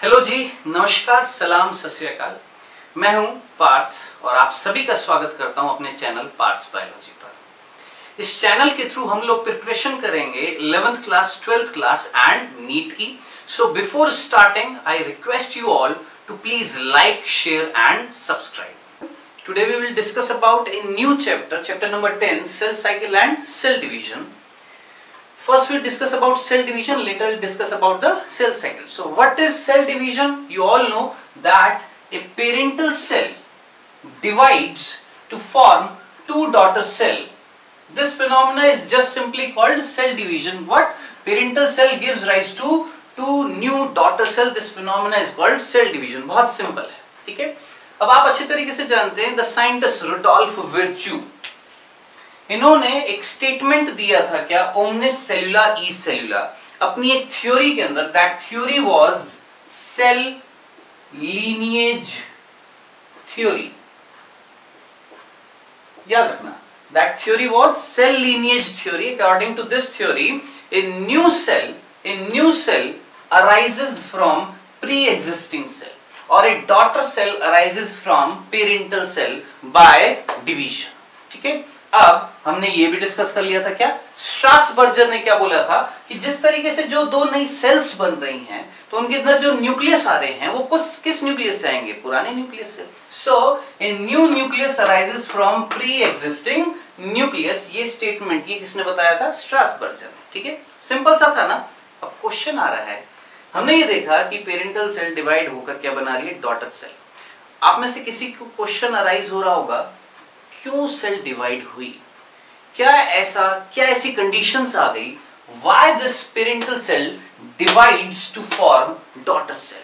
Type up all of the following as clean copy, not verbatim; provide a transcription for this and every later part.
Hello जी, नमस्कार, सलाम, सत श्री अकाल। मैं हूं पार्थ और आप सभी का स्वागत करता हूं अपने चैनल पार्थ्स बायोलॉजी पर। इस चैनल के थ्रू हम लोग प्रिपरेशन करेंगे 11th class, 12th class and NEET की। So before starting I request you all to please like, share and subscribe. Today we will discuss about a new chapter number 10, cell cycle and cell division. First we discuss about cell division, later we'll discuss about the cell cycle. So what is cell division? You all know that a parental cell divides to form two daughter cell. This phenomena is just simply called cell division. What? Parental cell gives rise to two new daughter cell. This phenomena is called cell division. बहुत simple है, ठीक है? अब आप अच्छे तरीके से जानते हैं the scientist Rudolf Virchow, इन्होंने एक स्टेटमेंट दिया था, क्या? ओमनिस सेलुला ई सेलुला, अपनी एक थ्योरी के अंदर। That theory was cell lineage theory. याद रखना, that theory was cell lineage theory. According to this theory, a new cell arises from pre existing cell और a daughter cell arises from parental cell by division. ठीक है, अब हमने ये भी discuss कर लिया था, क्या? स्ट्रासबर्गर ने क्या बोला था कि जिस तरीके से जो दो नई सेल्स बन रही हैं तो उनके अंदर जो न्यूक्लियस आ रहे हैं वो किस न्यूक्लियस से आएंगे? पुराने न्यूक्लियस से। So a new nucleus arises from pre existing nucleus. ये स्टेटमेंट ये किसने बताया था? स्ट्रासबर्गर ने। ठीक है, सिंपल सा था ना। अब क्वेश्चन आ रहा है, हमने ये देखा कि पेरेंटल सेल डिवाइड होकर क्या बना रही है? Daughter cell. आप में से किसी को क्वेश्चन अराइज हो रहा होगा, क्यों सेल डिवाइड हुई? क्या ऐसी कंडीशंस आ गई? Why this parental cell divides to form daughter cell?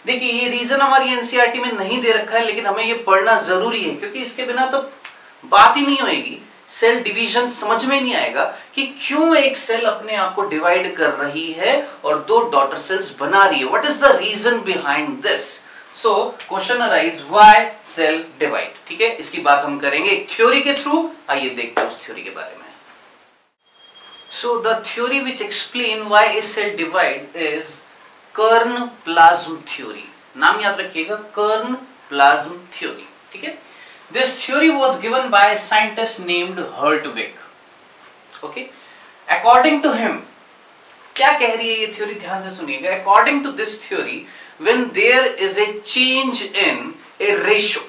देखिए, ये रीजन हमारी एनसीईआरटी में नहीं दे रखा है, लेकिन हमें ये पढ़ना जरूरी है, क्योंकि इसके बिना तो बात ही नहीं होगी। सेल डिवीजन समझ में नहीं आएगा कि क्यों एक सेल अपने आप को डिवाइड कर रही है और दो डॉटर सेल्स बना रही है। What is the reason behind this? So question arise, why cell divide. ठीक है, इसकी बात हम करेंगे एक थ्योरी के थ्रू। आइए देखते हैं उस थ्योरी के बारे में। So the theory which explain why a cell divide is kern plasm theory. नाम याद रखिएगा, कर्न प्लाज्म थ्योरी। ठीक है, this theory was given by a scientist named Hertwig. Okay, according to him, क्या कह रही है ये थ्योरी? ध्यान से सुनिएगा। According to this theory, when there is a change in a ratio,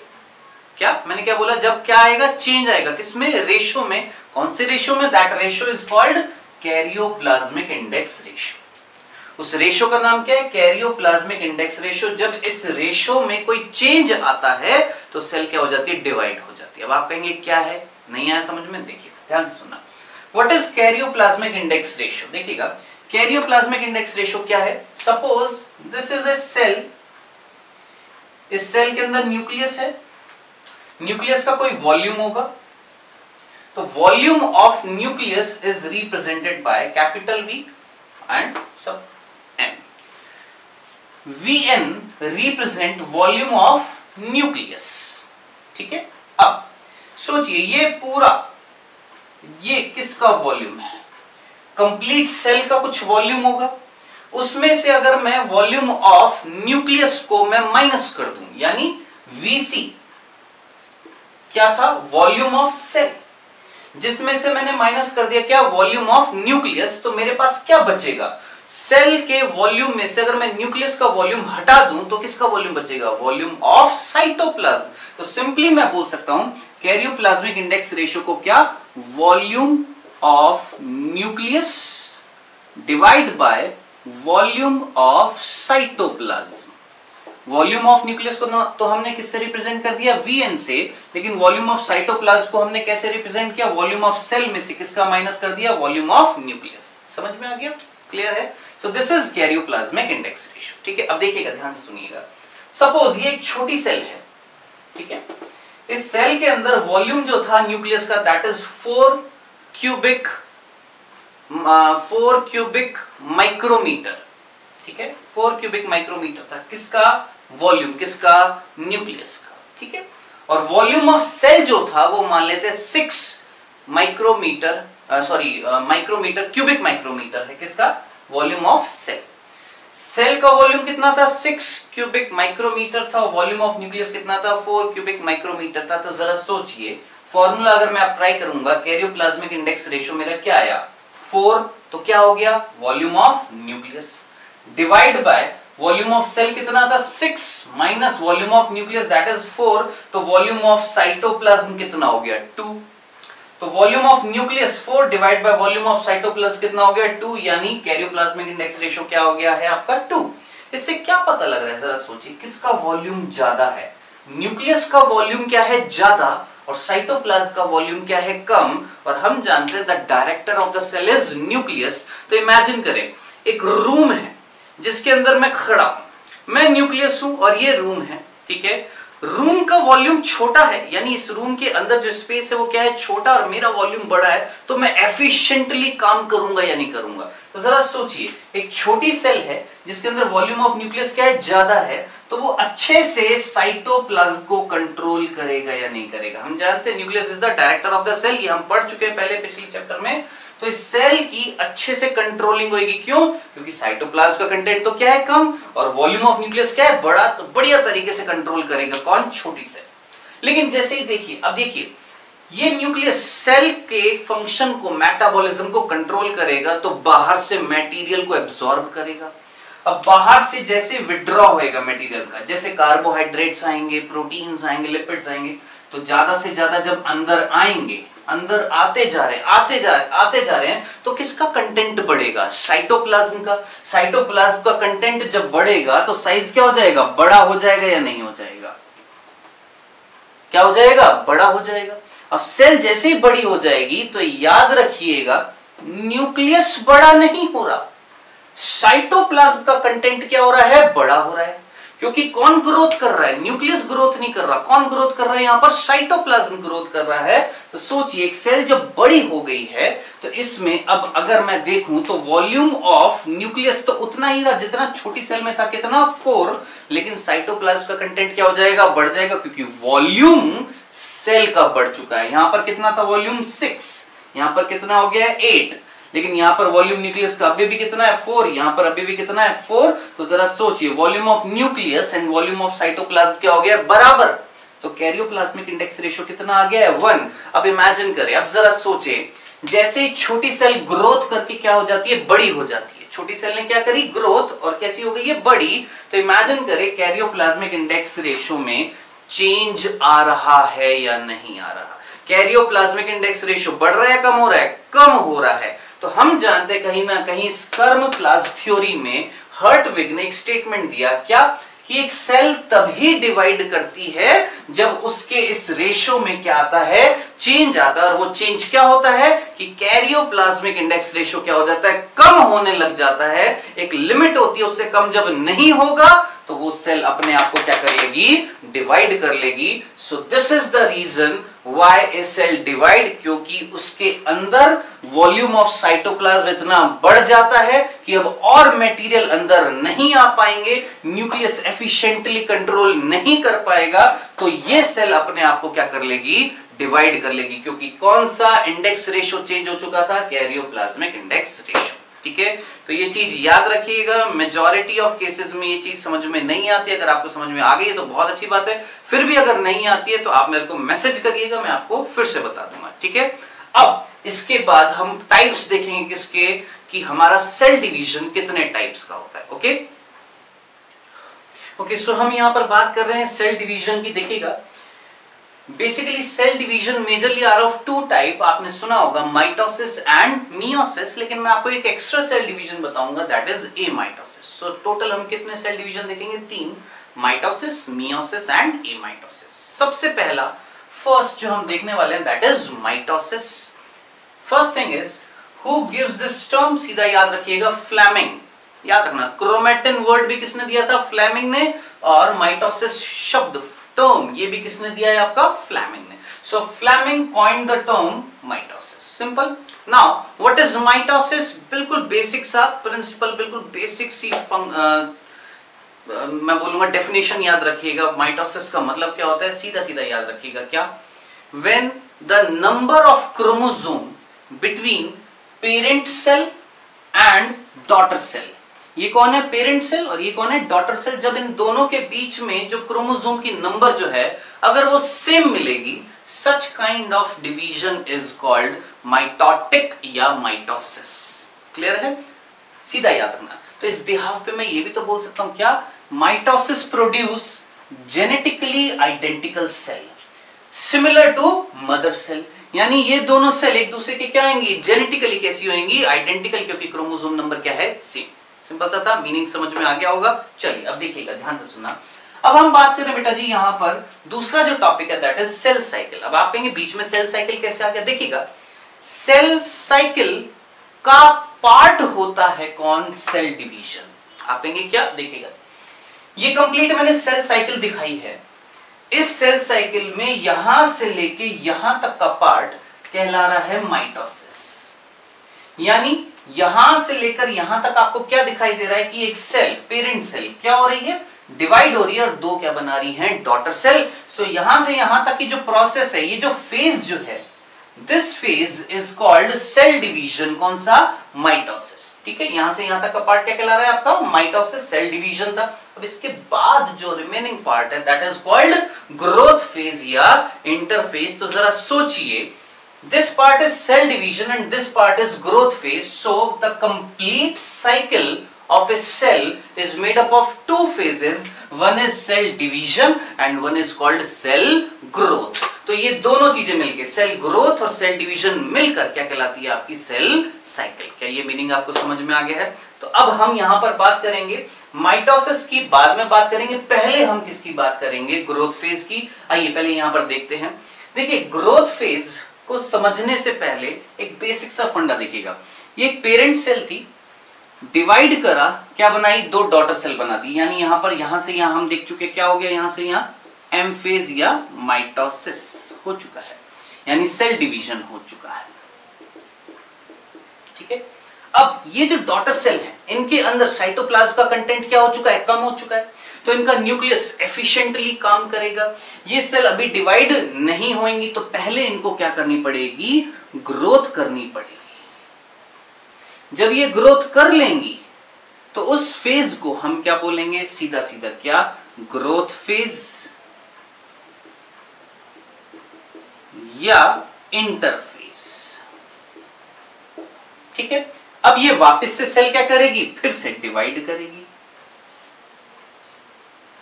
क्या मैंने क्या बोला? जब क्या आएगा? चेंज आएगा। किसमें? रेशो में। कौन से रेशो में? That ratio is called karyoplasmic index ratio. उस रेशो का नाम क्या है? Karyoplasmic index ratio. जब इस रेशो में कोई चेंज आता है तो सेल क्या हो जाती है? डिवाइड हो जाती है। अब आप कहेंगे क्या है? नहीं आया समझ में? देखिए ध्यान से सुनना। What is karyoplasmic index ratio? देखिएगा, कैरियोप्लाज्मिक इंडेक्स रेशो क्या है? Suppose this is a cell. इस सेल के अंदर न्यूक्लियस है। न्यूक्लियस का कोई वॉल्यूम होगा, तो volume of nucleus is represented by capital V and सब M। Vn represent volume of nucleus. ठीक है, अब सोचिए ये पूरा, ये किसका वॉल्यूम है? कंप्लीट सेल का कुछ वॉल्यूम होगा। उसमें से अगर मैं वॉल्यूम ऑफ न्यूक्लियस को मैं माइनस कर दूं, यानी Vc क्या था? Volume of cell. जिसमें से मैंने माइनस कर दिया क्या? Volume of nucleus. तो मेरे पास क्या बचेगा? सेल के वॉल्यूम में से अगर मैं न्यूक्लियस का वॉल्यूम हटा दूं तो किसका वॉल्यूम बचेगा? Volume of cytoplasm. तो सिंपली मैं बोल सकता हूं कैरियोप्लाज्मिक इंडेक्स रेशियो को क्या? Volume of nucleus divide by volume of cytoplasm. Volume of nucleus को तो हमने किससे रिप्रेजेंट कर दिया? Vn से। लेकिन वॉल्यूम ऑफ साइटोप्लाज्म को हमने कैसे रिप्रेजेंट किया? वॉल्यूम ऑफ सेल में से किसका माइनस कर दिया? Volume of nucleus. समझ में आ गया? क्लियर है? सो this is karyoplasmic index ratio. ठीक है, अब देखिएगा, ध्यान से सुनिएगा। सपोज ये एक छोटी सेल है। ठीक है, इस सेल के अंदर वॉल्यूम जो था न्यूक्लियस का, दैट इज 4 क्यूबिक माइक्रोमीटर। ठीक है, 4 क्यूबिक माइक्रोमीटर था किसका? वॉल्यूम। किसका? न्यूक्लियस का। ठीक है, और वॉल्यूम ऑफ सेल जो था वो मान लेते 6 माइक्रोमीटर, क्यूबिक माइक्रोमीटर है। किसका? Volume of cell. Cell cell का वॉल्यूम कितना था 6 क्यूबिक माइक्रोमीटर था, वॉल्यूम ऑफ न्यूक्लियस कितना था 4 क्यूबिक माइक्रोमीटर था। तो जरा सोचिए फॉर्मूला अगर मैं अप्लाई करूंगा, कैरियोप्लाज्मिक इंडेक्स रेशियो मेरा क्या आया 4, तो क्या हो गया volume of nucleus divide by volume of cell कितना था 6 minus volume of nucleus that is 4, तो वॉल्यूम ऑफ साइटोप्लाज्म कितना हो गया 2। तो volume of nucleus 4 divide by volume of cytoplasm कितना हो गया 2, यानी कैरियोप्लाज्मिक इंडेक्स रेशियो क्या हो गया है आपका 2। इससे क्या पता लग रहा है जरा सोचिए, किसका वॉल्यूम ज्यादा है, न्यूक्लियस का वॉल्यूम क्या है ज्यादा और साइटोप्लाज्म का वॉल्यूम क्या है कम। और हम जानते हैं the director of the cell is nucleus. तो इमेजिन करें एक रूम है जिसके अंदर मैं खड़ा हूं, मैं न्यूक्लियस हूं और ये रूम है, ठीक है। रूम का वॉल्यूम छोटा है, यानी इस रूम के अंदर जो स्पेस है वो क्या है छोटा, और मेरा वॉल्यूम बड़ा है, तो मैं एफिशिएंटली काम करूंगा या नहीं करूंगा। तो जरा सोचिए एक छोटी सेल है जिसके अंदर वॉल्यूम ऑफ न्यूक्लियस क्या है ज्यादा है, तो वो अच्छे से साइटोप्लाज्म को कंट्रोल करेगा या नहीं करेगा। हम जानते हैं nucleus is the director of the cell, ये हम पढ़ चुके हैं पहले पिछले चैप्टर में। तो इस सेल की अच्छे से कंट्रोलिंग होगी, क्यों? क्योंकि साइटोप्लाज्म का कंटेंट तो क्या है कम और वॉल्यूम ऑफ न्यूक्लियस क्या है बड़ा, तो बढ़िया तरीके से कंट्रोल करेगा कौन, छोटी सेल। लेकिन जैसे ही देखिए, अब देखिए ये न्यूक्लियस सेल के फंक्शन को, मेटाबॉलिज्म को कंट्रोल करेगा, तो बाहर से मटेरियल को एब्सॉर्ब करेगा। अब बाहर से जैसे विड्रॉ होएगा मटेरियल का, जैसे कार्बोहाइड्रेट्स आएंगे, प्रोटीन्स आएंगे, लिपिड्स आएंगे, तो ज्यादा से ज्यादा जब अंदर आएंगे, अंदर आते जा रहे हैं, तो किसका कंटेंट बढ़ेगा, साइटोप्लाज्म का। साइटोप्लाज्म का कंटेंट जब बढ़ेगा तो साइज क्या हो जाएगा, बड़ा हो जाएगा या नहीं हो जाएगा, क्या हो जाएगा, बड़ा हो जाएगा। अब सेल जैसे ही बड़ी हो जाएगी तो याद रखिएगा न्यूक्लियस बड़ा नहीं हो रहा, साइटोप्लाज्म का कंटेंट क्या हो रहा है, बड़ा हो रहा है। क्योंकि कौन ग्रोथ कर रहा है, न्यूक्लियस ग्रोथ नहीं कर रहा, कौन ग्रोथ कर रहा है, यहां पर साइटोप्लाज्म ग्रोथ कर रहा है। तो सोचिए एक सेल जब बड़ी हो गई है तो इसमें अब अगर मैं देखूं तो वॉल्यूम ऑफ न्यूक्लियस तो उतना ही रहा जितना छोटी सेल में था, कितना 4, लेकिन साइटोप्लाज्म का कंटेंट क्या हो जाएगा, बढ़ जाएगा, क्योंकि वॉल्यूम सेल का बढ़ चुका है। यहां पर कितना था वॉल्यूम 6, यहां पर कितना हो गया 8, लेकिन यहां पर वॉल्यूम न्यूक्लियस का अभी भी कितना है 4, यहां पर अभी भी कितना है 4। तो जरा सोचिए volume of nucleus and volume of cytoplasm क्या हो गया, बराबर। तो कैरियोप्लाज्मिक इंडेक्स रेशियो कितना आ गया है 1। अब इमेजिन करें, अब जरा सोचें जैसे ही छोटी सेल ग्रोथ करके क्या हो जाती है, बड़ी हो जाती है। छोटी सेल ने क्या करी, ग्रोथ, और कैसी हो गई है, बड़ी। तो इमेजिन करें कैरियोप्लाज्मिक इंडेक्स रेशियो में चेंज आ रहा है या नहीं आ रहा। कैरियोप्लाज्मिक इंडेक्स रेशियो बढ़ रहा है, कम हो रहा है, कम हो रहा है। तो हम जानते हैं कहीं ना कहीं स्पर्म प्लाज्म थ्योरी में हर्टविग ने एक स्टेटमेंट दिया, क्या, कि एक सेल तभी डिवाइड करती है जब उसके इस रेशियो में क्या आता है, चेंज आता है। और वो चेंज क्या होता है कि कैरियोप्लाज्मिक इंडेक्स रेशियो क्या हो जाता है, कम होने लग जाता है। एक लिमिट होती है, उससे कम जब नहीं होगा तो वो सेल अपने आप को क्या कर लेगी, डिवाइड कर लेगी। So this is the reason why a cell divide, क्योंकि उसके अंदर वॉल्यूम ऑफ साइटोप्लाज्म इतना बढ़ जाता है कि अब और मटेरियल अंदर नहीं आ पाएंगे, न्यूक्लियस एफिशिएंटली कंट्रोल नहीं कर पाएगा, तो ये सेल अपने आप को क्या कर लेगी, डिवाइड कर लेगी। क्योंकि कौन सा इंडेक्स रेशियो चेंज हो चुका था, कैरियोप्लाज्मिक इंडेक्स रेशियो। ठीक है, तो ये चीज याद रखिएगा। मेजॉरिटी ऑफ केसेस में ये चीज समझ में नहीं आती है, अगर आपको समझ में आ गई है तो बहुत अच्छी बात है, फिर भी अगर नहीं आती है तो आप मेरे को मैसेज करिएगा, मैं आपको फिर से बता दूंगा। ठीक है, अब इसके बाद हम टाइप्स देखेंगे किसके, कि हमारा सेल डिवीजन कितने टाइप्स का होता है। ओके, सो हम यहां पर बात कर रहे हैं सेल डिवीजन की। देखिएगा basically cell division majorly are of 2 type, आपने सुना होगा माइटोसिस एंड मियोसिस, लेकिन मैं आपको एक एक्स्ट्रा सेल डिवीजन बताऊंगा that is amitosis. So total हम कितने सेल डिवीजन देखेंगे, 3, माइटोसिस, मियोसिस एंड एमाइटोसिस। सबसे पहला फर्स्ट जो हम देखने वाले हैं that is mitosis. First thing is who gives this term, सीधा याद रखिएगा फ्लेमिंग। याद रखना क्रोमैटिन वर्ड भी किसने दिया था, फ्लेमिंग ने, और माइटोसिस शब्द टर्म ये भी किसने दिया है, आपका फ्लेमिंग ने। So Fleming coined the term mitosis. Simple. Now what is mitosis, बिल्कुल बेसिक सा प्रिंसिपल, बिल्कुल बेसिक सी मैं बोलूंगा डेफिनेशन याद रखिएगा। माइटोसिस का मतलब क्या होता है, सीधा सीधा याद रखिएगा, क्या, when the number of chromosome between parent cell and daughter cell, ये कौन है, पेरेंट सेल, और ये कौन है, डॉटर सेल। जब इन दोनों के बीच में जो क्रोमोसोम की नंबर जो है अगर वो सेम मिलेगी, such kind of division is called mitotic या माइटोसिस। क्लियर है, सीधा याद रखना। तो इस बिहाफ पे मैं ये भी तो बोल सकता हूं क्या, mitosis produce genetically identical cell similar to mother cell, यानी ये दोनों सेल एक दूसरे के क्या होंगी, जेनेटिकली कैसी होंगी, आइडेंटिकल, क्योंकि क्रोमोसोम नंबर क्या है, सेम। सिंपल सा था, मीनिंग समझ में आ गया होगा। चलिए अब देखिएगा, ध्यान से सुनना। अब हम बात करें बेटा जी यहां पर दूसरा जो टॉपिक है दैट इज सेल साइकिल। अब आप कहेंगे बीच में सेल साइकिल कैसे आ गया, देखिएगा सेल साइकिल का पार्ट होता है कौन, सेल डिवीजन। आप कहेंगे क्या, देखिएगा ये कंप्लीट मैंने सेल साइकिल दिखाई है। इस सेल साइकिल में यहां से लेके यहां तक का पार्ट कहला रहा है माइटोसिस, यानी यहां से लेकर यहां तक आपको क्या दिखाई दे रहा है कि एक सेल, पेरेंट सेल क्या हो रही है, डिवाइड हो रही है, और दो क्या बना रही है, डॉटर सेल। सो यहां से यहां तक की जो प्रोसेस है, ये जो फेज जो है, this phase is called cell division. कौन सा, माइटोसिस। ठीक है, यहां से यहां तक का पार्ट क्या कहला रहा है आपका, माइटोसिस, सेल डिवीजन था। अब इसके बाद जो रिमेनिंग पार्ट है that is called growth phase या इंटरफेज। तो जरा सोचिए, this part is cell division and this part is growth phase, so the complete cycle of a cell is made up of two phases, one is cell division and one is called cell growth। तो ये दोनों चीजें मिलके cell growth और cell division मिलकर क्या कहलाती है, आपकी सेल साइकिल। क्या ये मीनिंग आपको समझ में आ गया है। तो अब हम यहां पर बात करेंगे माइटोसिस की, बाद में बात करेंगे, पहले हम किसकी बात करेंगे, ग्रोथ फेज की। आइए पहले यहां पर देखते हैं। देखिए ग्रोथ फेज को समझने से पहले एक बेसिक सा फंडा देखिएगा। ये एक पेरेंट सेल थी, डिवाइड करा, क्या बनाई, दो डॉटर सेल बना दी, यानी यहां पर यहां से यहां हम देख चुके क्या हो गया, यहां से यहां एम फेज या माइटोसिस हो चुका है, यानी सेल डिवीजन हो चुका है। ठीक है, अब ये जो डॉटर सेल हैं, इनके अंदर साइटोप्लाज्म का कंटेंट क्या हो चुका है, कम हो चुका है, तो इनका न्यूक्लियस एफिशिएंटली काम करेगा। ये सेल अभी डिवाइड नहीं होंगी, तो पहले इनको क्या करनी पड़ेगी, ग्रोथ करनी पड़ेगी। जब ये ग्रोथ कर लेंगी तो उस फेज को हम क्या बोलेंगे, सीधा सीधा क्या, ग्रोथ फेज या इंटरफेज। ठीक है, अब ये वापस से सेल क्या करेगी, फिर से डिवाइड करेगी,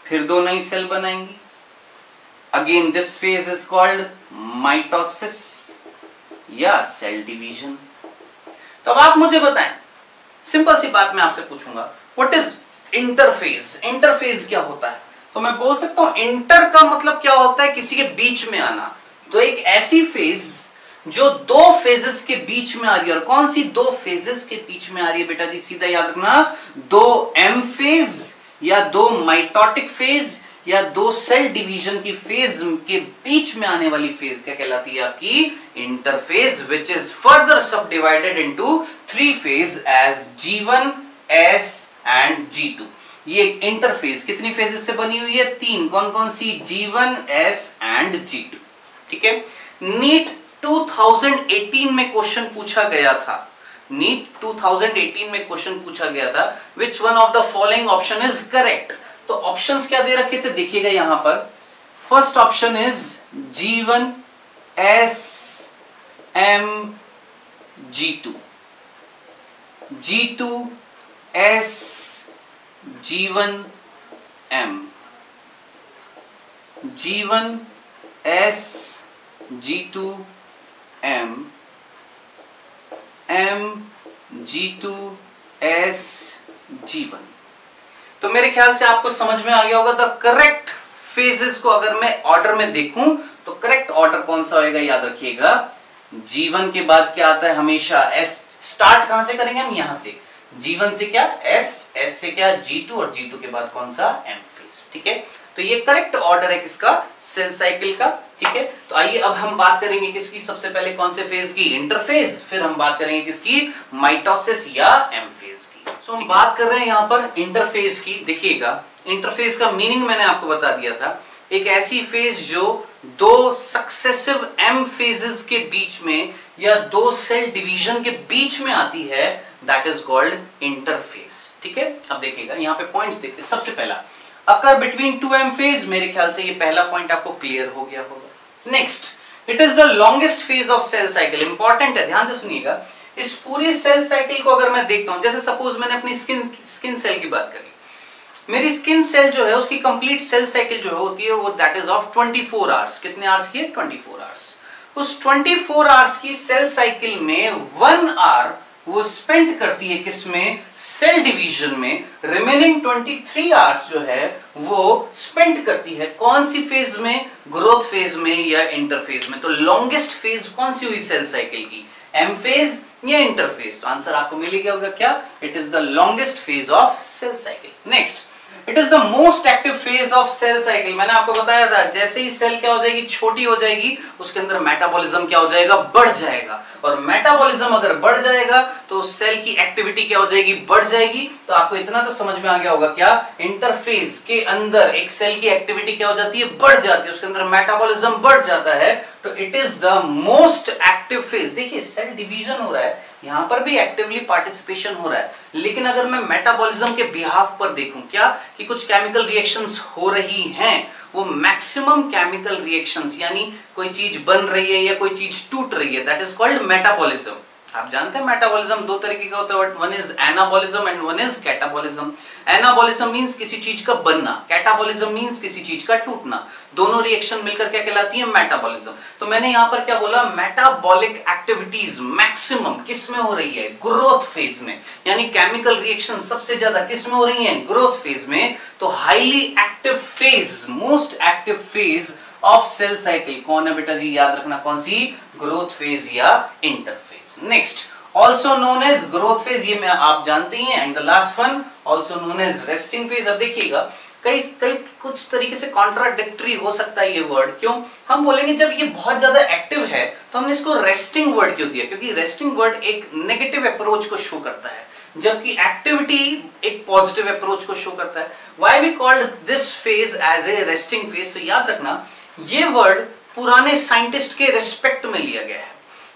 फिर दो नई सेल बनाएंगी। Again this phase is called mitosis या सेल डिवीजन। तो अब आप मुझे बताएं, सिंपल सी बात मैं आपसे पूछूंगा, व्हाट इज इंटरफेज। इंटरफेज क्या होता है, तो मैं बोल सकता हूं इंटर का मतलब क्या होता है, किसी के बीच में आना। तो एक ऐसी फेज जो दो फेजेस के बीच में आ रही है, और कौन सी दो फेजेस के बीच में आ रही है बेटा जी, सीधा याद रखना, दो एम फेज या दो माइटोटिक फेज या दो सेल डिवीजन की फेज के बीच में आने वाली फेज क्या कहलाती है, आपकी interphase, which is further subdivided into three phase as G1, S and G2। ये इंटरफेज कितनी फेजेस से बनी हुई है, तीन। कौन कौन सी, G1, S एंड G2। ठीक है, नीट 2018 में क्वेश्चन पूछा गया था, नीट 2018 में क्वेश्चन पूछा गया था, which one of the following option is correct. तो ऑप्शंस क्या दे रखे थे, देखिएगा यहां पर। First option is G1, S, M, G2, G2, S, G1, M, G1, S, G2, M, M, G2, S, G1। तो मेरे ख्याल से आपको समझ में आ गया होगा। द करेक्ट फेजेस को अगर मैं ऑर्डर में देखूं तो करेक्ट ऑर्डर कौन सा होगा, याद रखिएगा, G1 के बाद क्या आता है हमेशा S। स्टार्ट कहां से करेंगे हम, यहां से, G1 से क्या S, S से क्या G2, और G2 के बाद कौन सा, M फेज। ठीक है, तो ये करेक्ट ऑर्डर है किसका, सेल साइकिल का। ठीक है, तो आइए अब हम बात करेंगे किसकी, सबसे पहले कौन से फेज की, इंटरफेज, फिर हम बात करेंगे किसकी, माइटोसिस या एम फेज की। तो हम बात कर रहे हैं यहां पर इंटरफेज की। देखिएगा इंटरफेज का मीनिंग मैंने आपको बता दिया था, एक ऐसी फेज जो दो सक्सेसिव एम फेजेस के बीच में या दो सेल डिवीजन के बीच में आती है, दैट इज कॉल्ड इंटरफेस। ठीक है, अब देखिएगा यहाँ पे पॉइंट्स देखते हैं। सबसे पहला अकर बिटवीन 2m फेज, मेरे ख्याल से ये पहला पॉइंट आपको क्लियर हो गया होगा। Next, it is the longest phase of cell cycle. Important है, ध्यान से सुनिएगा। इस पूरे सेल साइकिल को अगर मैं देखता हूं, जैसे सपोज मैंने अपनी स्किन सेल की बात करी, मेरी स्किन सेल जो है उसकी कंप्लीट सेल साइकिल जो होती है वो दैट इज ऑफ 24 आवर्स। कितने आवर्स की है? 24 आवर्स। उस 24 आवर्स की सेल साइकिल में 1 आवर वो स्पेंड करती है किसमें? सेल डिवीजन में। रिमेनिंग 23 आवर्स जो है वो स्पेंड करती है कौन सी फेज में? ग्रोथ फेज में या इंटरफेज में। तो लॉन्गेस्ट फेज कौन सी हुई सेल साइकिल की? एम फेज या इंटरफेज? तो आंसर आपको मिल गया होगा क्या? It is the longest phase of cell cycle. Next, it is the most active phase of cell cycle. मैंने आपको बताया था जैसे ही सेल क्या हो जाएगी? छोटी हो जाएगी, उसके अंदर मेटाबॉलिज्म क्या हो जाएगा? बढ़ जाएगा। और मेटाबॉलिज्म अगर बढ़ जाएगा तो सेल की एक्टिविटी क्या हो जाएगी? बढ़ जाएगी। तो आपको इतना तो समझ में आ गया होगा क्या? इंटरफेज के अंदर एक सेल की एक्टिविटी क्या हो जाती है? बढ़ जाती है, उसके अंदर मेटाबॉलिज्म बढ़ जाता है। तो it is the most active phase. देखिए सेल डिवीजन हो रहा है, यहां पर भी एक्टिवली पार्टिसिपेशन हो रहा है, लेकिन अगर मैं मेटाबॉलिज्म के बिहाफ पर देखूं क्या कि कुछ केमिकल रिएक्शंस हो रही हैं, वो मैक्सिमम केमिकल रिएक्शंस, यानी कोई चीज बन रही है या कोई चीज टूट रही है, दैट इज कॉल्ड मेटाबॉलिज्म। आप जानते हैं मेटाबॉलिज्म दो तरीके का होता है, one is anabolism and one is catabolism. Anabolism means किसी चीज का बनना, कैटाबॉलिज्म मींस किसी चीज का टूटना। दोनों रिएक्शन मिलकर क्या कहलाती है? मेटाबॉलिज्म। तो मैंने यहां पर क्या बोला? मेटाबॉलिक एक्टिविटीज मैक्सिमम किस में हो रही है? ग्रोथ फेज में। यानी केमिकल रिएक्शन सबसे ज्यादा किस में हो रही है? ग्रोथ फेज में। तो highly active phase, most active phase of cell cycle कौन है बेटा जी? याद रखना, कौन सी? ग्रोथ फेज या interphase. Next, also known as growth phase, ये मैं आप जानते ही हैं। And the last one also known as resting phase. अब देखिएगा कई कुछ तरीके से कॉन्ट्राडिक्टरी हो सकता है ये वर्ड। क्यों? हम बोलेंगे जब ये बहुत ज्यादा एक्टिव है तो हमने इसको रेस्टिंग वर्ड क्यों दिया? क्योंकि रेस्टिंग वर्ड एक नेगेटिव अप्रोच को शो करता है, जबकि एक्टिविटी एक पॉजिटिव अप्रोच को शो करता है। Why we called this phase as a resting phase? तो याद रखना ये वर्ड पुराने साइंटिस्ट के रिस्पेक्ट में लिया गया है।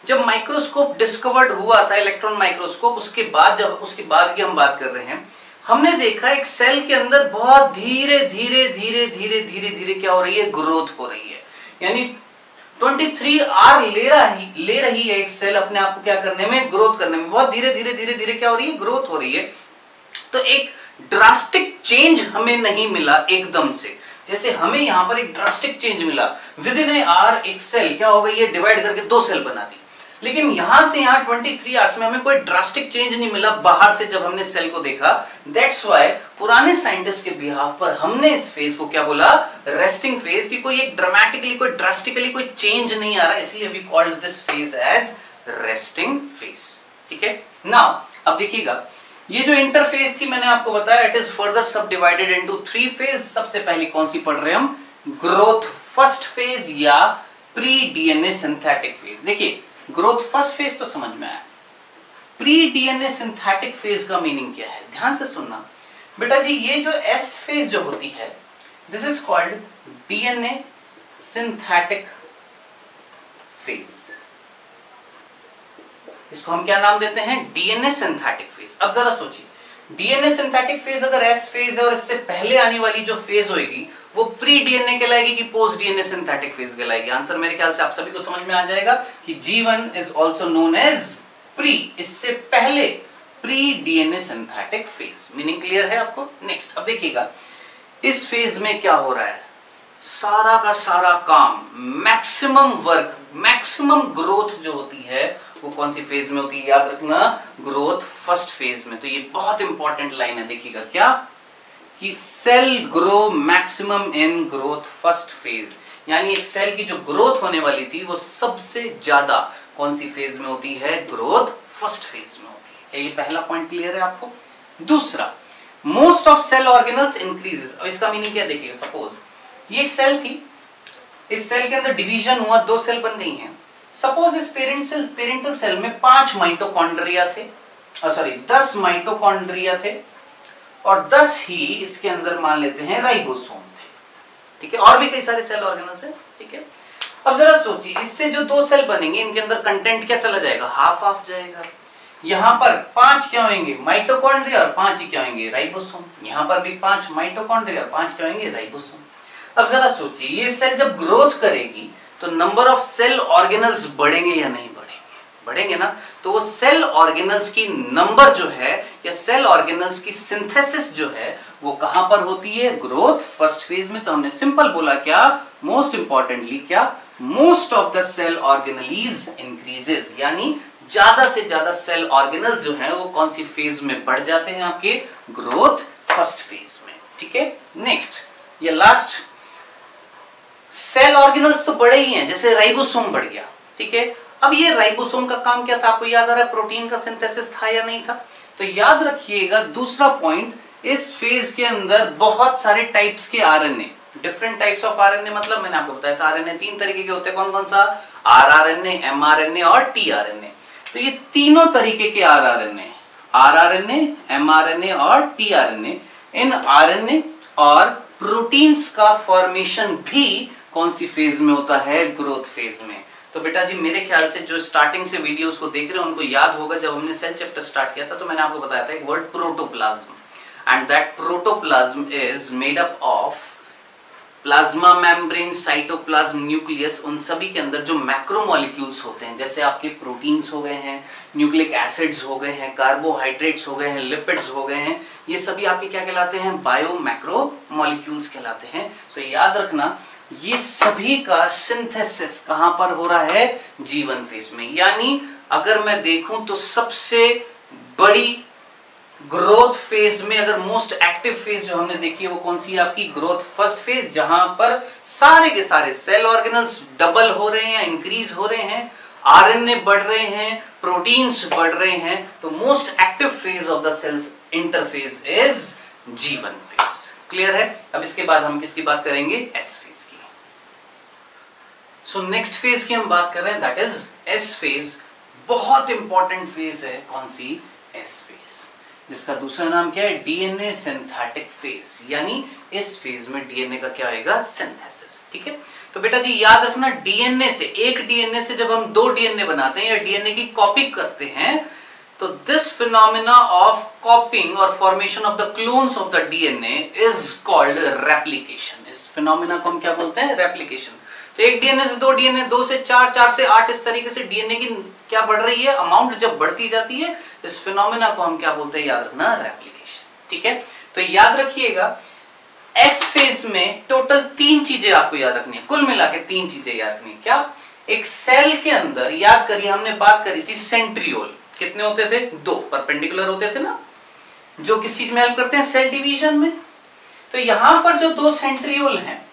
जब माइक्रोस्कोप डिस्कवर्ड हुआ था, इलेक्ट्रॉन माइक्रोस्कोप, उसके बाद की हम बात कर रहे हैं, हमने देखा एक सेल के अंदर बहुत धीरे धीरे क्या हो रही है? ग्रोथ हो रही है। यानी 23 आवर ले रही है एक सेल अपने आप को क्या करने में? ग्रोथ करने में। बहुत धीरे क्या हो रही है? ग्रोथ हो रही है। तो एक ड्रास्टिक चेंज हमें नहीं मिला एकदम से, जैसे हमें यहां पर एक ड्रास्टिक चेंज मिला। विद इन ए आवर एक सेल क्या हो गई है? डिवाइड करके 2 सेल बना दी। लेकिन यहां से यहां 23 आवर्स में हमें कोई ड्रास्टिक चेंज नहीं मिला बाहर से जब हमने सेल को देखा। दैट्स व्हाई पुराने साइंटिस्ट के बिहाफ पर हमने इस फेज को क्या बोला? Resting phase. की कोई एक ड्रामेटिकली, कोई ड्रास्टिकली कोई चेंज नहीं आ रहा, इसलिए we called this phase as resting phase. ठीक है, नाउ अब देखिएगा ये जो इंटरफेज थी मैंने आपको बताया, it is further subdivided into 3 phase. सबसे पहले कौन सी पढ़ रहे हैं हम? ग्रोथ फर्स्ट फेज या प्री डीएनए सिंथेटिक फेज। देखिए ग्रोथ फर्स्ट फेज तो समझ में आया, प्री डीएनए सिंथेटिक फेज का मीनिंग क्या है? ध्यान से सुनना बेटा जी। ये जो एस फेज जो होती है, this is called DNA synthetic phase. इसको हम क्या नाम देते हैं? DNA synthetic phase. अब जरा सोचिए, डीएनए सिंथेटिक फेज अगर एस फेज है और इससे पहले आने वाली जो फेज होगी वो प्री डीएनए कहलाएगी कि पोस्ट डीएनए सिंथेटिक फेज कहलाएगी? आंसर मेरे ख्याल से आप सभी को समझ में आ जाएगा कि G1 is also known as pre, इससे पहले pre DNA synthetic phase. Meaning clear है आपको? नेक्स्ट, अब देखिएगा इस फेज में क्या हो रहा है? सारा का सारा काम, मैक्सिमम वर्क, मैक्सिमम ग्रोथ जो होती है वो कौन सी फेज में होती है? याद रखना, ग्रोथ फर्स्ट फेज में। तो ये बहुत इंपॉर्टेंट लाइन है, देखिएगा क्या कि cell grow maximum in growth first phase. यानी एक सेल की जो ग्रोथ होने वाली थी वो सबसे ज्यादा कौन सी फेज में होती है? ग्रोथ फर्स्ट फेज में होती है। क्या ये पहला पॉइंट क्लियर है आपको? दूसरा, most of cell organelles increases. अब इसका मीनिंग क्या देखिएगा, सपोज ये एक सेल थी, इस सेल के अंदर डिवीजन हुआ, 2 सेल बन गई हैं। सपोज इस पेरेंटल सेल में 5 माइटोकॉन्ड्रिया थे, 10 माइटोकॉन्ड्रिया थे और 10 ही इसके अंदर मान लेते हैं राइबोसोम थे। ठीक है, और भी कई सारे सेल ऑर्गेनल्स हैं। ठीक है, अब जरा सोचिए इससे जो 2 सेल बनेंगे इनके अंदर कंटेंट क्या चला जाएगा? हाफ जाएगा। यहाँ पर 5 क्या होंगे माइटोकॉन्ड्रिया और 5 ही क्या होंगे राइबोसोम। यहाँ पर भी 5 माइटोकॉन्ड्रिया और 5 क्या होंगे राइबोसोम। अब जरा सोचिए ये सेल जब ग्रोथ करेगी तो नंबर ऑफ सेल ऑर्गेनल्स बढ़ेंगे या नहीं बढ़ेंगे? बढ़ेंगे ना। तो वो सेल ऑर्गेनल्स की नंबर जो है या सेल ऑर्गेनल्स की सिंथेसिस जो है वो कहां पर होती है? ग्रोथ फर्स्ट फेज में। तो हमने सिंपल बोला क्या, मोस्ट इंपॉर्टेंटली क्या, most of the cell organelles increases, यानी ज्यादा से ज्यादा सेल ऑर्गेनल्स जो है वो कौन सी फेज में बढ़ जाते हैं? आपके ग्रोथ फर्स्ट फेज में। ठीक है, नेक्स्ट ये लास्ट, सेल ऑर्गेनल्स तो बड़े ही हैं, जैसे राइबोसोम बढ़ गया। ठीक है, अब ये राइबोसोम का काम क्या था? आपको याद आ रहा है प्रोटीन का सिंथेसिस था या नहीं था? तो याद रखिएगा दूसरा पॉइंट, इस फेज के अंदर बहुत सारे टाइप्स के RNA, different types of RNA, मतलब मैंने आपको बताया था आरएनए 3 तरीके के होते हैं। कौन कौन सा? आरआरएनए, एमआरएनए और टीआरएनए। तो ये तीनों तरीके के आरआरएनए, एमआरएनए और टीआरएनए, इन आरएनए और प्रोटीन्स का फॉर्मेशन भी कौन सी फेज में होता है? ग्रोथ फेज में। तो बेटा जी मेरे ख्याल से जो स्टार्टिंग से वीडियोस को देख रहे हैं उनको याद होगा, जब हमने सेल चैप्टर स्टार्ट किया था तो मैंने आपको बताया था एक word protoplasm, and that protoplasm is made up of plasma membrane, cytoplasm, nucleus. उन सभी के अंदर जो मैक्रोमोलिक्यूल्स होते हैं, जैसे आपके प्रोटीन्स हो गए हैं, न्यूक्लिक एसिड्स हो गए हैं, कार्बोहाइड्रेट्स हो गए हैं, लिपिड्स हो गए हैं, ये सभी आपके क्या कहलाते हैं? बायो मैक्रोमोलिक्यूल्स कहलाते हैं। तो याद रखना ये सभी का सिंथेसिस कहां पर हो रहा है? G1 फेज में। यानी अगर मैं देखूं तो सबसे बड़ी ग्रोथ फेज में अगर मोस्ट एक्टिव फेज जो हमने देखी है वो कौन सी है? आपकी ग्रोथ फर्स्ट फेज, जहां पर सारे के सारे सेल ऑर्गेनल्स डबल हो रहे हैं, इंक्रीज हो रहे हैं, आरएनए बढ़ रहे हैं, प्रोटीन्स बढ़ रहे हैं। तो most active phase of the cells interphase is G1 phase. Clear है? अब इसके बाद हम किसकी बात करेंगे? एस फेज की। सो नेक्स्ट फेज की हम बात कर रहे हैं, दैट इज एस फेज। बहुत इंपॉर्टेंट फेज है। कौन सी? एस फेज, जिसका दूसरा नाम क्या है? DNA synthetic phase. यानी इस फेज में डीएनए का क्या होगा? सिंथेसिस। ठीक है, तो बेटा जी याद रखना डीएनए से, एक डीएनए से जब हम 2 डीएनए बनाते हैं या डीएनए की कॉपी करते हैं तो दिस फिनोमेना ऑफ कॉपिंग और formation of the clones of the DNA is called replication. इस फिनोमेना को हम क्या बोलते हैं? रेप्लिकेशन। तो एक डीएनए से 2 डीएनए, 2 से 4, 4 से 8, इस तरीके से डीएनए की क्या बढ़ रही है? अमाउंट जब बढ़ती जाती है, इस फिनोमेना को हम क्या बोलते हैं? याद रखना, रेप्लिकेशन। ठीक है, तो याद रखिएगा एस फेज में टोटल 3 चीजें आपको याद रखनी है, कुल मिला के 3 चीजें याद रखनी है। क्या? एक सेल के अंदर, याद करिए हमने बात करी थी सेंट्रियोल, कितने होते थे? 2 परपेंडिकुलर होते थे ना, जो किस चीज में हेल्प करते हैं? सेल डिवीजन में। तो यहां पर जो 2 सेंट्रियोल हैं,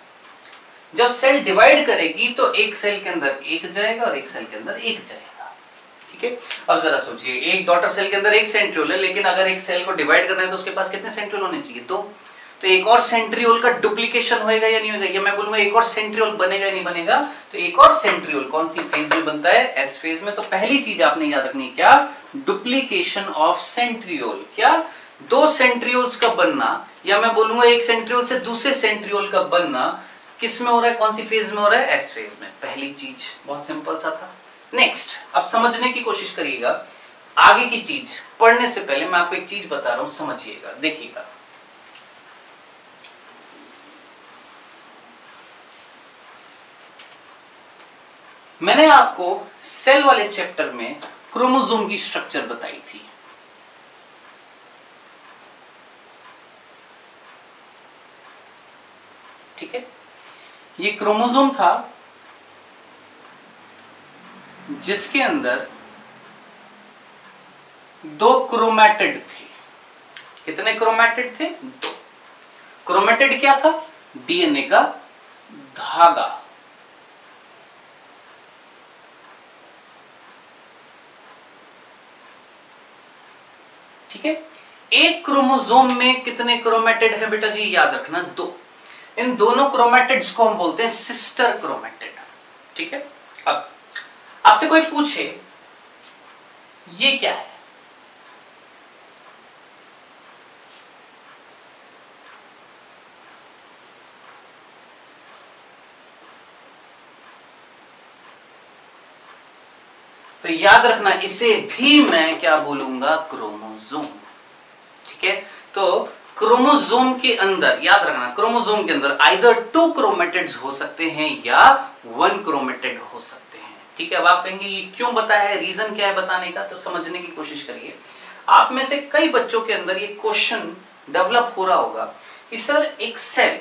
जब सेल डिवाइड करेगी तो एक सेल के अंदर एक जाएगा और एक सेल के अंदर एक जाएगा। ठीक है, अब जरा सोचिए एक डॉटर सेल के अंदर एक सेंट्रियोल है, लेकिन अगर एक सेल को डिवाइड करना है तो उसके पास कितने सेंट्रियोल होने चाहिए? 2। तो एक और सेंट्रियोल का डुप्लीकेशन होएगा या नहीं होगा? या मैं बोलूंगा एक और सेंट्रियोल बनेगा या नहीं बनेगा? तो एक और सेंट्रियोल कौन सी फेज में बनता है? एस फेज में। तो पहली चीज आपने याद रखनी है क्या? Duplication of centriole. क्या? 2 सेंट्रियोल्स का बनना, या मैं बोलूंगा एक सेंट्रियोल से दूसरे सेंट्रियोल का बनना किस में हो रहा है? कौन सी फेज में हो रहा है? एस फेज में। पहली चीज बहुत सिंपल सा था। नेक्स्ट, अब समझने की कोशिश करिएगा। आगे की चीज पढ़ने से पहले मैं आपको एक चीज बता रहा हूं, समझिएगा, देखिएगा। मैंने आपको सेल वाले चैप्टर में क्रोमोसोम की स्ट्रक्चर बताई थी। ठीक है, ये क्रोमोसोम था जिसके अंदर 2 क्रोमैटिड थे। कितने क्रोमैटिड थे? 2। क्रोमैटिड क्या था? डीएनए का धागा। ठीक है, एक क्रोमोसोम में कितने क्रोमैटिड है बेटा जी? याद रखना 2। इन दोनों क्रोमैटिड्स को हम बोलते हैं सिस्टर क्रोमैटिड। ठीक है, अब आपसे कोई पूछे ये क्या है? तो तो याद रखना इसे भी मैं क्या बोलूंगा, क्रोमोसोम। ठीक है, तो क्रोमोसोम के अंदर याद रखना, क्रोमोसोम के अंदर आइदर 2 क्रोमेटिड्स हो सकते हैं या 1 क्रोमेटिड हो सकते हैं। ठीक है, अब आप कहेंगे ये क्यों बताया है, रीजन क्या है बताने का, तो समझने की कोशिश करिए। आप में से कई बच्चों के अंदर ये क्वेश्चन डेवलप हो रहा होगा कि सर एक सेल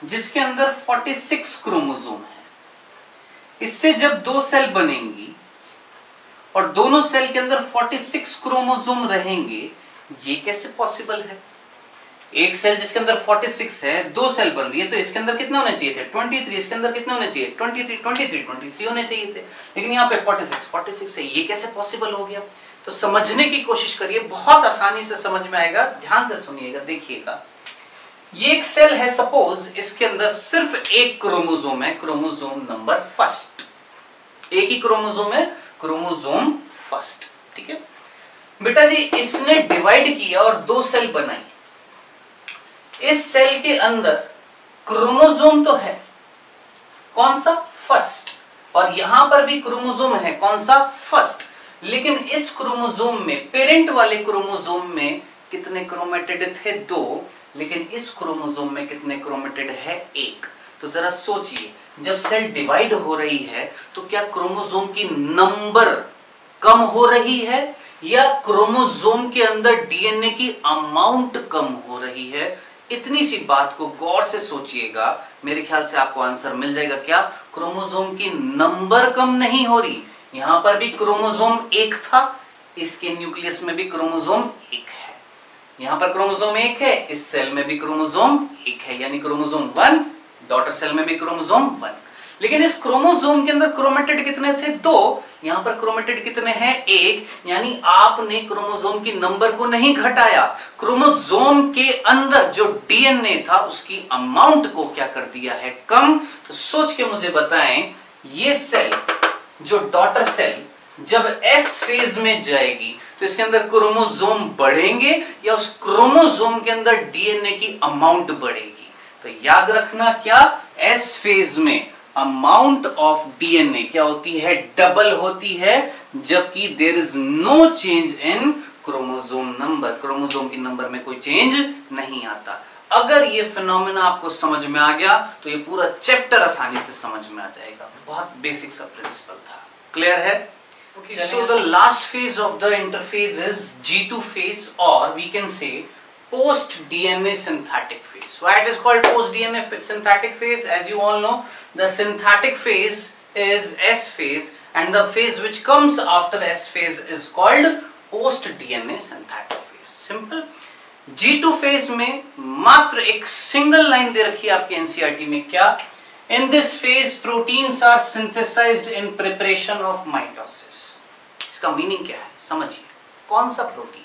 जिसके अंदर 46 क्रोमोसोम है, इससे जब 2 सेल बनेंगी और दोनों सेल के अंदर 46 क्रोमोसोम रहेंगे, ये कैसे पॉसिबल है? एक सेल जिसके अंदर 46 है, 2 सेल बन रही है, तो इसके अंदर कितने होने चाहिए थे? 23। इसके अंदर कितने होने चाहिए? 23 होने चाहिए थे, लेकिन यहाँ पे 46 है। ये कैसे पॉसिबल हो गया? तो समझने की कोशिश करिए, बहुत आसानी से समझ में आएगा, ध्यान से सुनिएगा, देखिएगा। ये एक सेल है, सपोज इसके अंदर सिर्फ एक क्रोमोसोम है, क्रोमोसोम नंबर फर्स्ट, एक ही क्रोमोसोम है, क्रोमोसोम फर्स्ट। ठीक है बेटा जी, इसने डिवाइड किया और 2 सेल बनाई। इस सेल के अंदर क्रोमोसोम तो है, कौन सा? फर्स्ट, और यहां पर भी क्रोमोसोम है, कौन सा? फर्स्ट। लेकिन इस क्रोमोसोम में, पेरेंट वाले क्रोमोसोम में कितने क्रोमेटिड थे? 2, लेकिन इस क्रोमोसोम में कितने क्रोमेटिड है? 1। तो जरा सोचिए, जब सेल डिवाइड हो रही है तो क्या क्रोमोसोम की नंबर कम हो रही है या क्रोमोसोम के अंदर डीएनए की अमाउंट कम हो रही है? इतनी सी बात को गौर से सोचिएगा, मेरे ख्याल से आपको आंसर मिल जाएगा। क्या क्रोमोसोम की नंबर कम नहीं हो रही? यहां पर भी क्रोमोसोम 1 था, इसके न्यूक्लियस में भी क्रोमोसोम 1 है, यहां पर क्रोमोसोम 1 है, इस सेल में भी क्रोमोसोम 1 है, यानी क्रोमोसोम 1, डॉटर सेल में भी क्रोमोसोम 1। लेकिन इस क्रोमोसोम के अंदर क्रोमेटिड कितने थे? 2, यहां पर क्रोमेटिड कितने हैं? 1। यानी आपने क्रोमोसोम की नंबर को नहीं घटाया, क्रोमोसोम के अंदर जो डीएनए था उसकी अमाउंट को क्या कर दिया है? कम। तो सोच के मुझे बताएं, ये सेल जो डॉटर सेल जब एस फेज में जाएगी तो इसके अंदर क्रोमोसोम बढ़ेंगे या उस क्रोमोसोम के अंदर डीएनए की अमाउंट बढ़ेगी? तो याद रखना, क्या एस फेज में अमाउंट ऑफ डीएनए क्या होती है? डबल होती है, जबकि there is no change in chromosome number, chromosome की नंबर में कोई चेंज नहीं आता। अगर ये फिनोमेना आपको समझ में आ गया तो ये पूरा चैप्टर आसानी से समझ में आ जाएगा। बहुत बेसिक सा प्रिंसिपल था, क्लियर है? Okay, so the last phase of the interphase is G2 phase, or we can say post DNA synthetic phase. Why it is called post DNA synthetic phase? As you all know, the synthetic phase is S phase, and the phase which comes after S phase is called post DNA synthetic phase. Simple. G2 phase में मात्र एक single line दे रखी है आपके NCERT में, क्या? In this phase, proteins are synthesized in preparation of mitosis. इसका meaning क्या है समझिए। कौन सा प्रोटीन?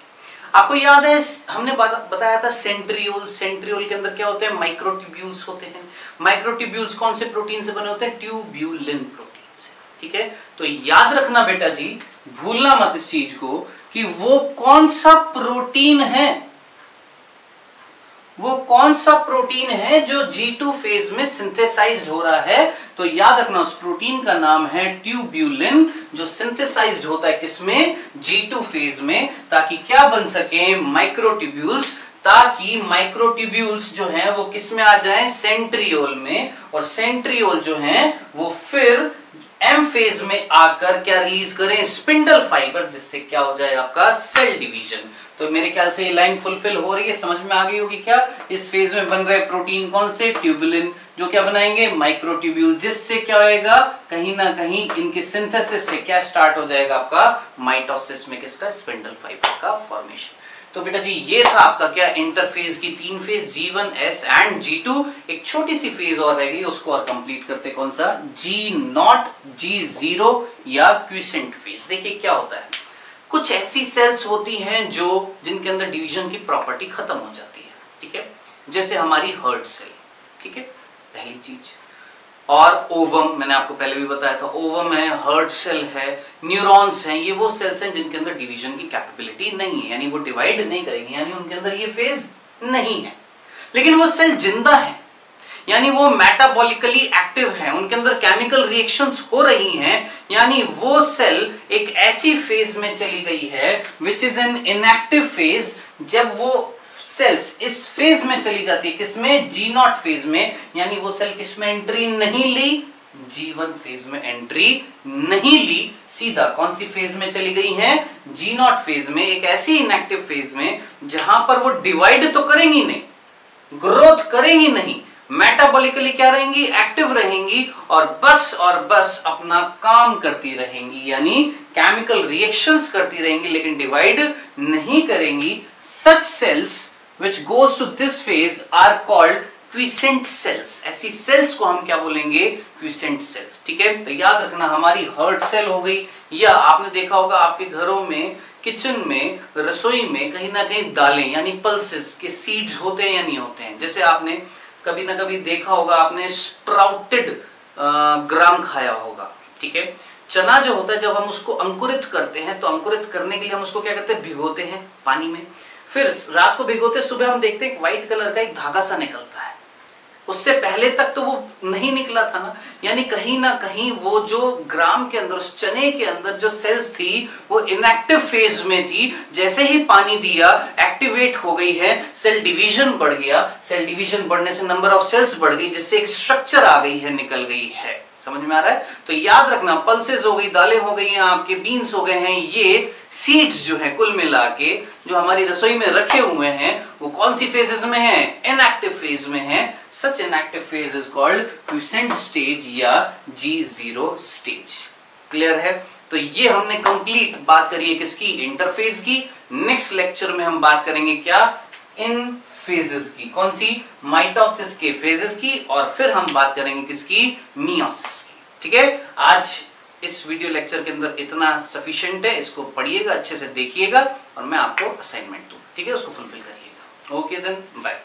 आपको याद है हमने बताया था सेंट्रियोल, सेंट्रियोल के अंदर क्या होते हैं? माइक्रोट्यूब्यूल्स होते हैं। माइक्रोट्यूब्यूल्स कौन से प्रोटीन से बने होते हैं? ट्यूब्यूलिन प्रोटीन से। ठीक है, तो याद रखना बेटा जी, भूलना मत इस चीज को कि वो कौन सा प्रोटीन है, वो कौन सा प्रोटीन है जो G2 फेज में सिंथेसाइज्ड हो रहा है। तो याद रखना उस प्रोटीन का नाम है ट्यूब्यूलिन, जो सिंथेसाइज्ड होता है किसमें? G2 फेज में, ताकि क्या बन सके? माइक्रोट्यूब्यूल्स, ताकि माइक्रोट्यूब्यूल्स जो हैं वो किस में आ जाएं? सेंट्रियोल में, और सेंट्रियोल जो हैं वो फिर एम फेज में आकर क्या रिलीज करें? स्पिंडल फाइबर, जिससे क्या हो जाए? आपका सेल डिवीजन। तो मेरे ख्याल से ये लाइन फुलफिल हो रही है, समझ में आ गई होगी। क्या इस फेज में बन रहे प्रोटीन कौन से? ट्यूबुलिन, जो क्या बनाएंगे? माइक्रोट्यूब्यूल, जिससे क्या होएगा? कहीं ना कहीं इनके सिंथेसिस से क्या स्टार्ट हो जाएगा? आपका माइटोसिस में किसका? स्पिंडल फाइबर का फॉर्मेशन। तो बेटा जी ये था आपका क्या? इंटरफेज की 3 phase, G1, S and G2। एक छोटी सी फेज और रह गई, उसको और कंप्लीट करते। कौन सा? G0, G0 या क्विसेंट फेज। देखिए क्या होता है, कुछ ऐसी सेल्स होती हैं जो जिनके अंदर डिवीजन की प्रॉपर्टी खत्म हो जाती है। ठीक है, जैसे हमारी हर्ट सेल। ठीक है, पहली चीज। और ओवम, मैंने आपको पहले भी बताया था, ओवम है, हर्ट सेल है, न्यूरॉन्स हैं, ये वो सेल्स हैं जिनके अंदर डिवीजन की कैपेबिलिटी नहीं है, यानी वो डिवाइड नहीं करेंगे, यानी उनके अंदर ये फेज नहीं है। लेकिन वो सेल जिंदा है, यानी वो मेटाबॉलिकली एक्टिव है, उनके अंदर केमिकल रिएक्शंस हो रही हैं, यानी वो सेल एक ऐसी फेज में चली गई है which is an inactive phase. जब वो सेल्स इस फेज में चली जाती है, किसमें, G0 फेज में, यानी वो सेल किसमें एंट्री नहीं ली, G1 फेज में एंट्री नहीं ली, सीधा कौन सी फेज में चली गई हैं, G0 फेज में, एक ऐसी इनएक्टिव फेज में जहां पर वो डिवाइड तो करेंगी नहीं, ग्रोथ करेंगी नहीं, मेटाबॉलिकली क्या रहेंगी, एक्टिव रहेंगी और बस अपना काम करती रहेंगी, यानी केमिकल रिएक्शंस करती रहेंगी लेकिन डिवाइड नहीं करेंगी। सच sales which goes to this phase are called quiescent cells। ऐसी सेल्स को हम क्या बोलेंगे, quiescent cells। ठीक है, तो याद रखना हमारी हर्ट सेल हो गई, या आपने देखा होगा आपके घरों में, किचन में, रसोई में कहीं ना कहीं दालें यानी पल्सेस के सीड्स होते हैं या नहीं होते हैं। जैसे आपने कभी ना कभी देखा होगा, आपने स्प्राउटेड ग्राम खाया होगा। ठीक है, चना जो होता है जब हम उसको अंकुरित करते हैं तो अंकुरित करने के लिए हम उसको क्या करते हैं, भिगोते हैं पानी में, फिर रात को भिगोते, सुबह हम देखते हैं एक व्हाइट कलर का एक धागा सा निकलता है। उससे पहले तक तो वो नहीं निकला था ना, यानी कहीं ना कहीं वो जो ग्राम के अंदर, उस चने के अंदर जो सेल्स थी वो इनएक्टिव फेज में थी। जैसे ही पानी दिया एक्टिवेट हो गई है, सेल डिवीजन बढ़ गया, सेल डिवीजन बढ़ने से नंबर ऑफ सेल्स बढ़ गई, जिससे एक स्ट्रक्चर आ गई है, निकल गई है। समझ में आ रहा है? तो याद रखना, पल्सेस हो गई, दालें हो गई हैं, आपके बीन्स हो गए हैं, ये सीड्स जो है कुल मिला के जो हमारी रसोई में रखे हुए हैं वो कौन सी फेजेस में हैं, इनएक्टिव फेज में हैं। Such inactive phase is called quiescent stage या G0 स्टेज। क्लियर है? तो ये हमने कंप्लीट बात करी है किसकी, इंटरफेज की। नेक्स्ट लेक्चर में हम बात करेंगे क्या, इन फेजेस की, कौन सी, माइटोसिस के फेजेस की, और फिर हम बात करेंगे किसकी, मियोसिस की। ठीक है, आज इस वीडियो लेक्चर के अंदर इतना सफिशिएंट है, इसको पढ़िएगा, अच्छे से देखिएगा और मैं आपको असाइनमेंट दूंगा। ठीक है, उसको फुलफिल करिएगा। Okay then, bye.